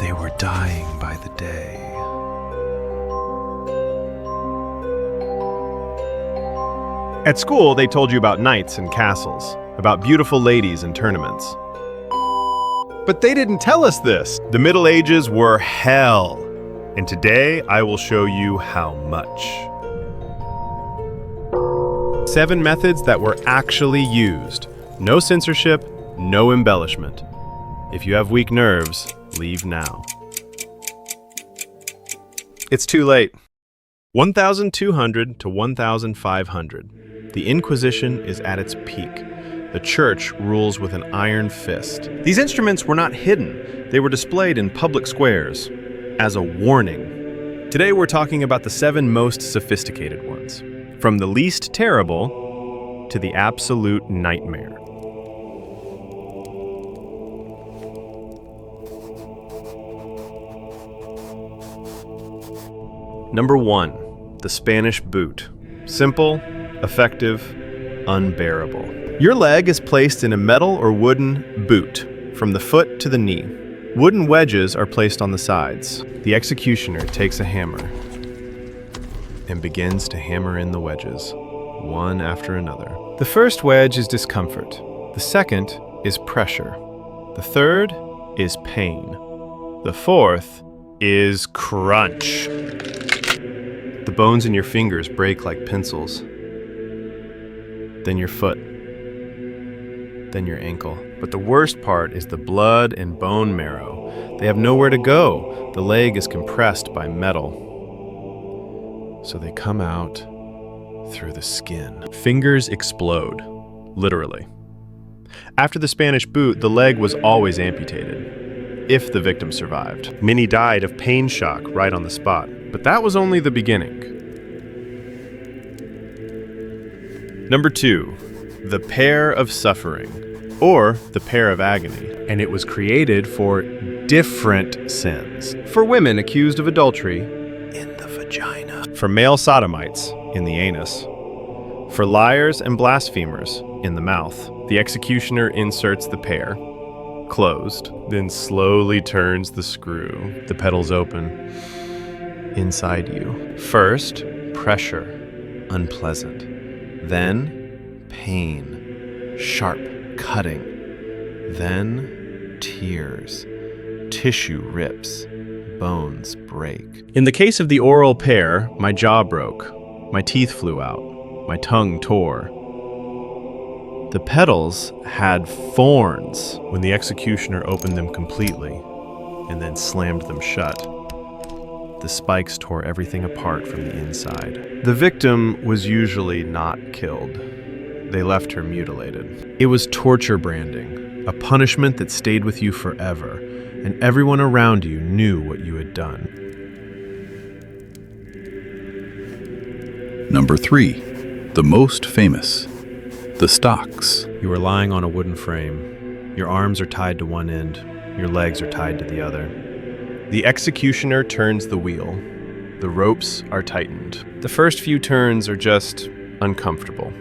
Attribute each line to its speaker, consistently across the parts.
Speaker 1: They were dying by the day.
Speaker 2: At school, they told you about knights and castles, about beautiful ladies and tournaments. But they didn't tell us this. The Middle Ages were hell. And today, I will show you how much. 7 methods that were actually used. No censorship, no embellishment. If you have weak nerves, leave now. It's too late. 1200 to 1500. The Inquisition is at its peak. The Church rules with an iron fist. These instruments were not hidden. They were displayed in public squares as a warning. Today we're talking about the 7 most sophisticated ones. From the least terrible to the absolute nightmare. Number 1, the Spanish boot. Simple, effective, unbearable. Your leg is placed in a metal or wooden boot, from the foot to the knee. Wooden wedges are placed on the sides. The executioner takes a hammer and begins to hammer in the wedges, one after another. The first wedge is discomfort. The second is pressure. The third is pain. The fourth is crunch. The bones in your fingers break like pencils. Then your foot. Then your ankle. But the worst part is the blood and bone marrow. They have nowhere to go. The leg is compressed by metal. So they come out through the skin. Fingers explode, literally. After the Spanish boot, the leg was always amputated, if the victim survived. Many died of pain shock right on the spot, but that was only the beginning. Number 2, the pair of suffering, or the pair of agony, and it was created for different sins. For women accused of adultery, in the vagina. For male sodomites, in the anus. For liars and blasphemers, in the mouth. The executioner inserts the pair, closed, then slowly turns the screw. The petals open inside you. First, pressure, unpleasant. Then, pain, sharp, cutting. Then, tears. Tissue rips. Bones break. In the case of the oral pair, my jaw broke. My teeth flew out. My tongue tore. The petals had thorns when the executioner opened them completely and then slammed them shut. The spikes tore everything apart from the inside. The victim was usually not killed. They left her mutilated. It was torture branding, a punishment that stayed with you forever, and everyone around you knew what you had done.
Speaker 3: Number 3, the most famous, the stocks.
Speaker 2: You are lying on a wooden frame. Your arms are tied to one end. Your legs are tied to the other. The executioner turns the wheel. The ropes are tightened. The first few turns are just uncomfortable.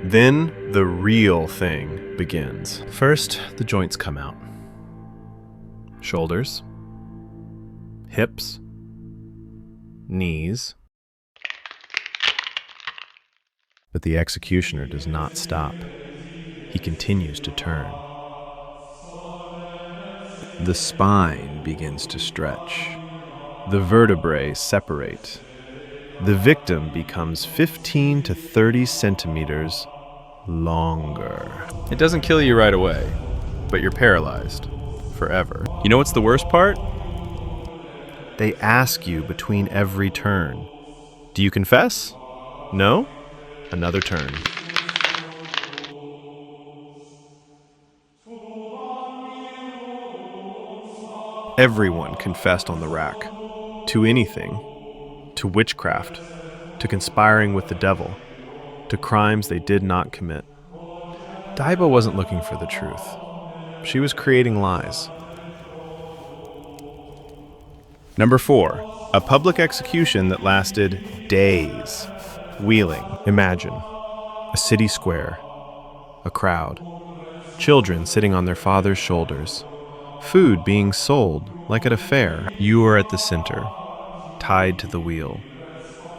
Speaker 2: Then the real thing begins. First, the joints come out. Shoulders, hips, knees. But the executioner does not stop. He continues to turn. The spine begins to stretch. The vertebrae separate. The victim becomes 15 to 30 centimeters longer. It doesn't kill you right away, but you're paralyzed forever. You know what's the worst part? They ask you between every turn. Do you confess? No? Another turn. Everyone confessed on the rack. To anything. To witchcraft. To conspiring with the devil. To crimes they did not commit. DYBA wasn't looking for the truth. She was creating lies. Number 4, a public execution that lasted days. Wheeling. Imagine a city square, a crowd, children sitting on their father's shoulders, Food being sold like at a fair. You are at the center, tied to the wheel,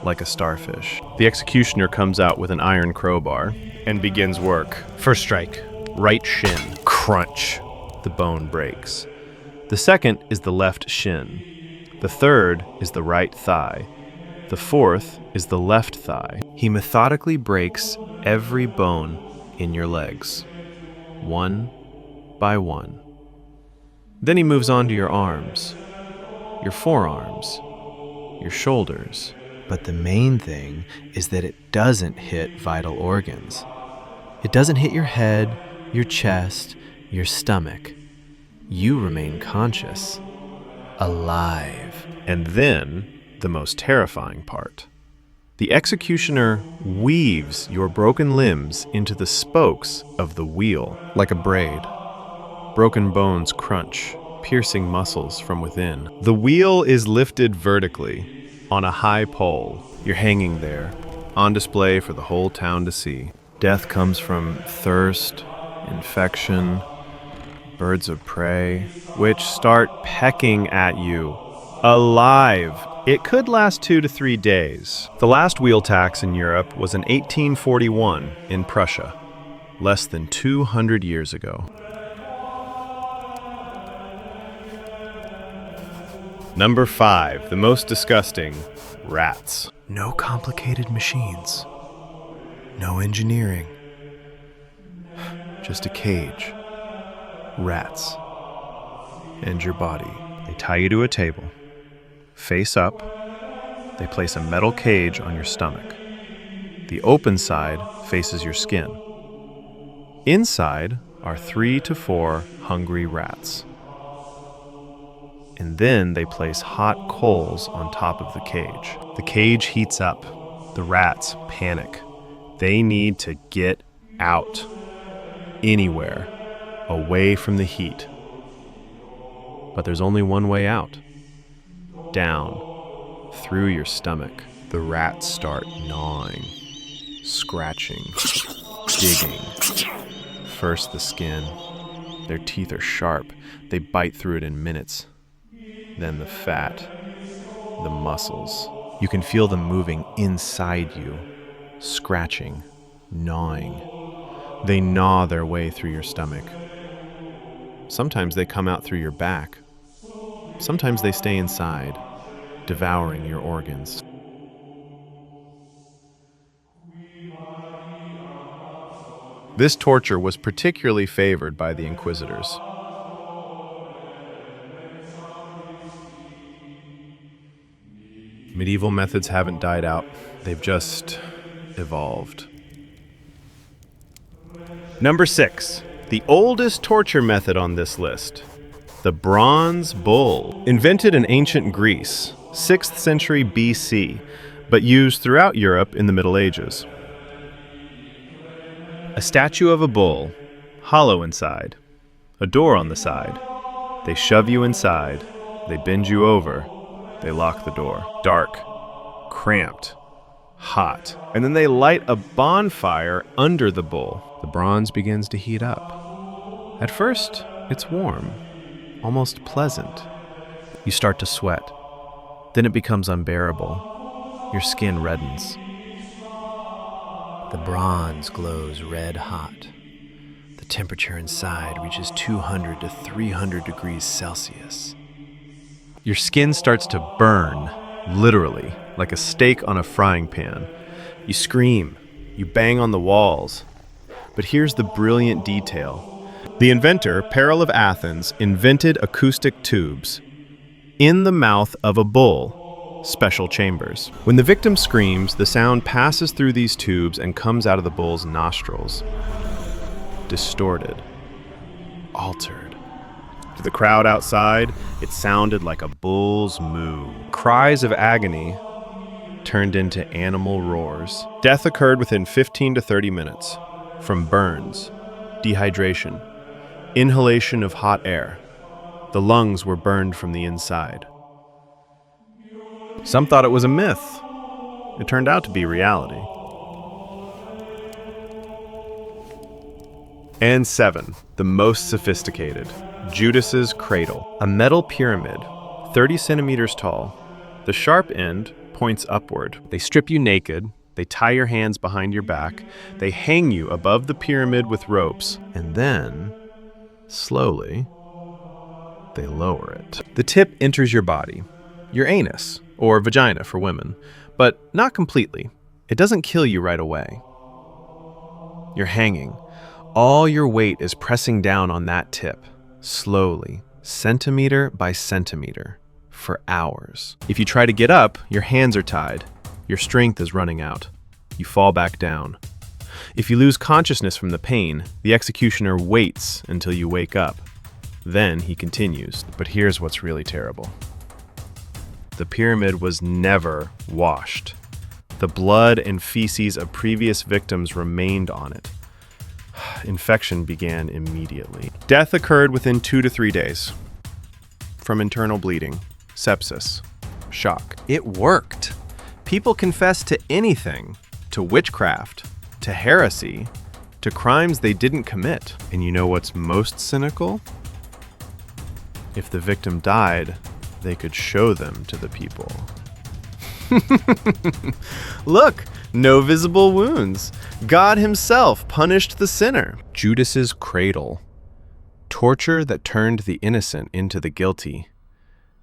Speaker 2: like a starfish. The executioner comes out with an iron crowbar and begins work. First strike, right shin, crunch. The bone breaks. The second is the left shin. The third is the right thigh. The fourth is the left thigh. He methodically breaks every bone in your legs, one by one. Then he moves on to your arms, your forearms, your shoulders. But the main thing is that it doesn't hit vital organs. It doesn't hit your head, your chest, your stomach. You remain conscious, alive. And then, the most terrifying part. The executioner weaves your broken limbs into the spokes of the wheel, like a braid. Broken bones crunch, piercing muscles from within. The wheel is lifted vertically on a high pole. You're hanging there, on display for the whole town to see. Death comes from thirst, infection, birds of prey, which start pecking at you. Alive. It could last 2 to 3 days. The last wheel tax in Europe was in 1841 in Prussia, less than 200 years ago. Number 5, the most disgusting, rats.
Speaker 1: No complicated machines. No engineering. Just a cage. Rats. And your body.
Speaker 2: They tie you to a table. Face up, they place a metal cage on your stomach. The open side faces your skin. Inside are 3 to 4 hungry rats. And then they place hot coals on top of the cage. The cage heats up. The rats panic. They need to get out. Anywhere. Away from the heat. But there's only one way out. Down, through your stomach. The rats start gnawing, scratching, digging. First the skin. Their teeth are sharp. They bite through it in minutes. Then the fat, the muscles. You can feel them moving inside you, scratching, gnawing. They gnaw their way through your stomach. Sometimes they come out through your back. Sometimes they stay inside, devouring your organs. This torture was particularly favored by the inquisitors. Medieval methods haven't died out, they've just evolved. Number 6, the oldest torture method on this list. The Bronze Bull, invented in ancient Greece, 6th century BC, but used throughout Europe in the Middle Ages. A statue of a bull, hollow inside, a door on the side. They shove you inside, they bend you over, they lock the door. Dark, cramped, hot. And then they light a bonfire under the bull. The bronze begins to heat up. At first, it's warm. Almost pleasant. You start to sweat. Then it becomes unbearable. Your skin reddens.
Speaker 1: The bronze glows red hot. The temperature inside reaches 200 to 300 degrees Celsius.
Speaker 2: Your skin starts to burn, literally, like a steak on a frying pan. You scream. You bang on the walls. But here's the brilliant detail. The inventor, Peril of Athens, invented acoustic tubes in the mouth of a bull, special chambers. When the victim screams, the sound passes through these tubes and comes out of the bull's nostrils. Distorted, altered. To the crowd outside, it sounded like a bull's moo. Cries of agony turned into animal roars. Death occurred within 15 to 30 minutes from burns, dehydration, inhalation of hot air. The lungs were burned from the inside. Some thought it was a myth. It turned out to be reality. And 7, the most sophisticated, Judas's cradle, a metal pyramid, 30 centimeters tall. The sharp end points upward. They strip you naked, they tie your hands behind your back, they hang you above the pyramid with ropes, and then, slowly, they lower it. The tip enters your body, your anus, or vagina for women, but not completely. It doesn't kill you right away. You're hanging. All your weight is pressing down on that tip, slowly, centimeter by centimeter, for hours. If you try to get up, your hands are tied. Your strength is running out. You fall back down. If you lose consciousness from the pain, the executioner waits until you wake up. Then he continues. But here's what's really terrible. The pyramid was never washed. The blood and feces of previous victims remained on it. Infection began immediately. Death occurred within 2 to 3 days. From internal bleeding, sepsis, shock. It worked. People confessed to anything, to witchcraft, to heresy, to crimes they didn't commit. And you know what's most cynical? If the victim died, they could show them to the people. Look, no visible wounds. God himself punished the sinner. Judas's cradle. Torture that turned the innocent into the guilty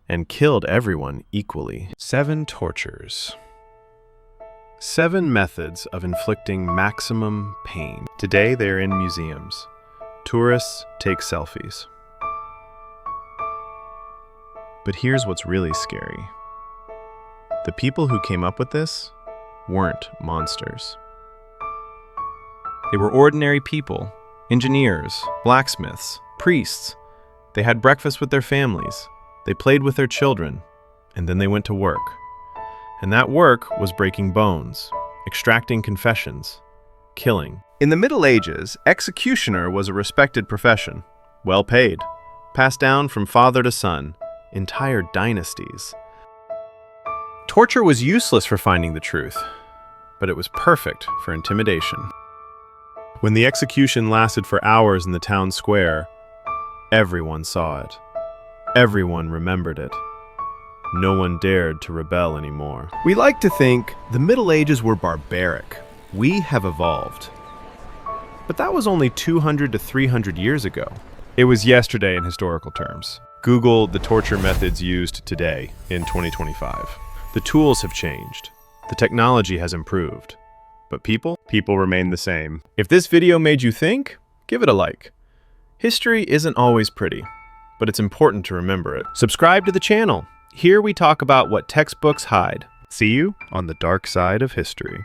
Speaker 2: and killed everyone equally. 7 tortures. 7 methods of inflicting maximum pain. Today they're in museums. Tourists take selfies. But here's what's really scary. The people who came up with this weren't monsters. They were ordinary people, engineers, blacksmiths, priests. They had breakfast with their families. They played with their children, and then they went to work. And that work was breaking bones, extracting confessions, killing. In the Middle Ages, executioner was a respected profession, well paid, passed down from father to son, entire dynasties. Torture was useless for finding the truth, but it was perfect for intimidation. When the execution lasted for hours in the town square, everyone saw it. Everyone remembered it. No one dared to rebel anymore. We like to think the Middle Ages were barbaric. We have evolved. But that was only 200 to 300 years ago. It was yesterday in historical terms. Google the torture methods used today in 2025. The tools have changed. The technology has improved. But people remain the same. If this video made you think, give it a like. History isn't always pretty, but it's important to remember it. Subscribe to the channel. Here we talk about what textbooks hide. See you on the dark side of history.